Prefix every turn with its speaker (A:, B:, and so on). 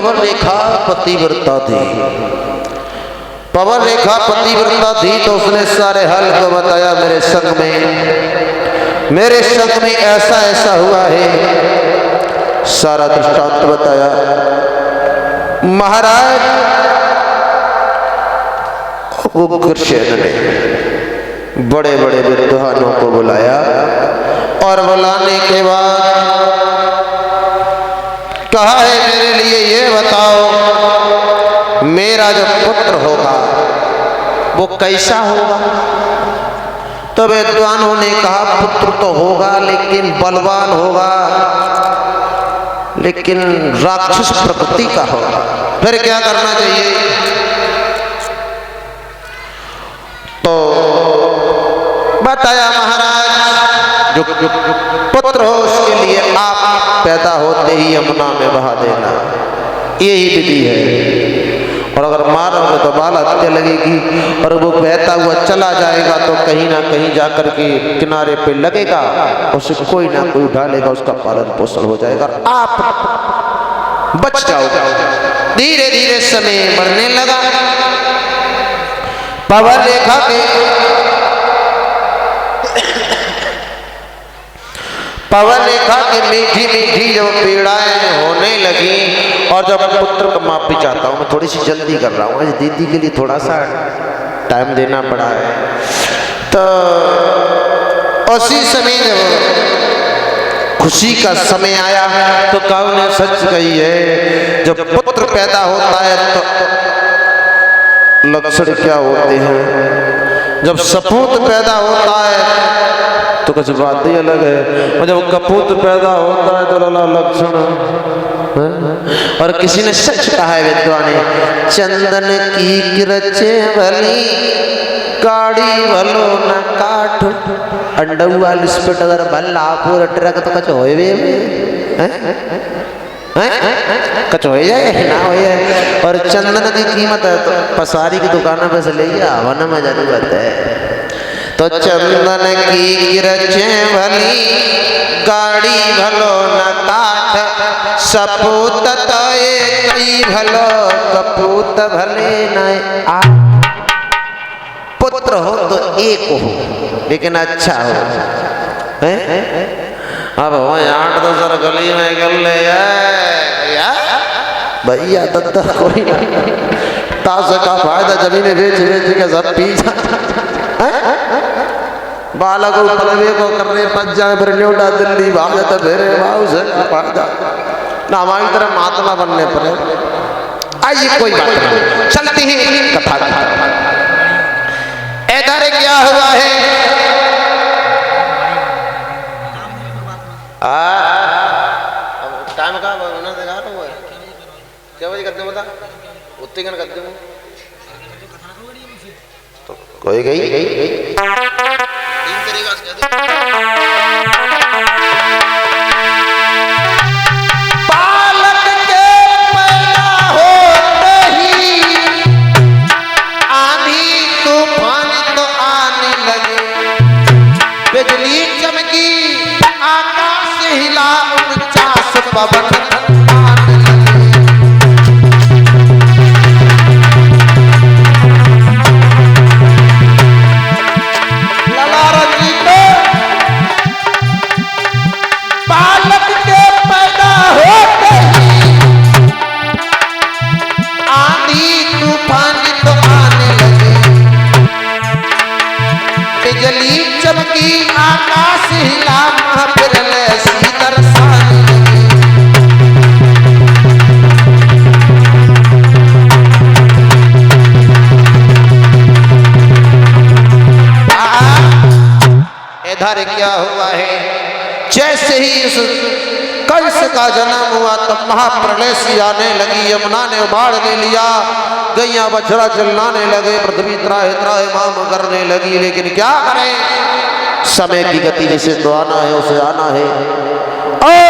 A: पवन रेखा पतिव्रता थी। पवन रेखा पतिव्रता थी तो उसने सारे हल को बताया, मेरे संग में ऐसा ऐसा हुआ है, सारा दृष्टांत बताया। महाराज उग्रसेन ने बड़े बड़े विद्वानों को बुलाया और बुलाने के बाद कहा है, मेरे लिए ये बताओ, मेरा जो पुत्र होगा वो कैसा होगा? तो विद्वानों ने कहा, पुत्र तो होगा लेकिन बलवान होगा, लेकिन राक्षस प्रकृति का होगा। फिर क्या करना चाहिए? तो बताया महाराज, जो पुत्र हो उसके लिए आप पैदा होते ही यमुना में बहा देना, यही विधि है। और अगर मारोगे तो बाल हत्या लगेगी, और वो बहता हुआ चला जाएगा तो कहीं ना कहीं जाकर के किनारे पे लगेगा, उसे कोई ना कोई उठा लेगा, उसका पालन पोषण हो जाएगा, आप बच जाओगे। धीरे धीरे समय बढ़ने लगा। पवन रेखा के मीठी मीठी जब पीड़ाएं होने लगी, और जब पुत्र को माफी चाहता हूँ, मैं थोड़ी सी जल्दी कर रहा हूँ, दीदी के लिए थोड़ा सा टाइम देना पड़ा है। तो उसी समय जब खुशी का समय आया तो काऊ ने सच कही है, जब पुत्र पैदा होता है तो लक्षण क्या होते हैं, जब सपूत पैदा होता है तो कुछ बात ही अलग है, और जब कपूत पैदा होता है तो लक्षण। और किसी ने सच कहा है विद्वान ने, चंदन की किरचे भली गाड़ी भलो न काठ, अंडुआ लिस्पेट अगर भला पूरा ट्रक तो कच होए वे कच हो जाए ना हो जाए। और चंदन की कीमत है तो पसारी की दुकान पे से ले जा, वन में जरूरत है। तो चंदन की किरचे भली गाड़ी भलो न काठ, सपूत तो एक ही भलो कपूत भले न आ। पुत्र हो तो एक हो लेकिन अच्छा हो। अब हो 8-10 गली में गल ले भैया दत्ता कोई ताश का फायदा जमीने बेच बेच के सब पी बालक पलवे को करने पच जाए, फिर न्योटा दिल्ली भाग जाता, फिर से फायदा ना हमारी तरह महात्मा बनने पर। आइए कोई बात नहीं, चलती है कथा। इधर क्या हुआ है? टाइम का क्या बजे करते बता उतने कर करते तो कोई गई पालक के पैदा होते ही आंधी तूफान तो आने लगे, बिजली चमकी आकाश हिला, 49 पवन चमकी आकाश हिला, महाप्रल सी दरसान इधर क्या हुआ है? जैसे ही इस कंस का जन्म हुआ तो महाप्रलय सी आने लगी, यमुना ने उबाड़ ले लिया, गैया बछड़ा चिल्लाने लगे, पृथ्वी त्राहि त्राहि माम करने लगी। लेकिन क्या करें, समय की गति जैसे तो आना है उसे आना है। और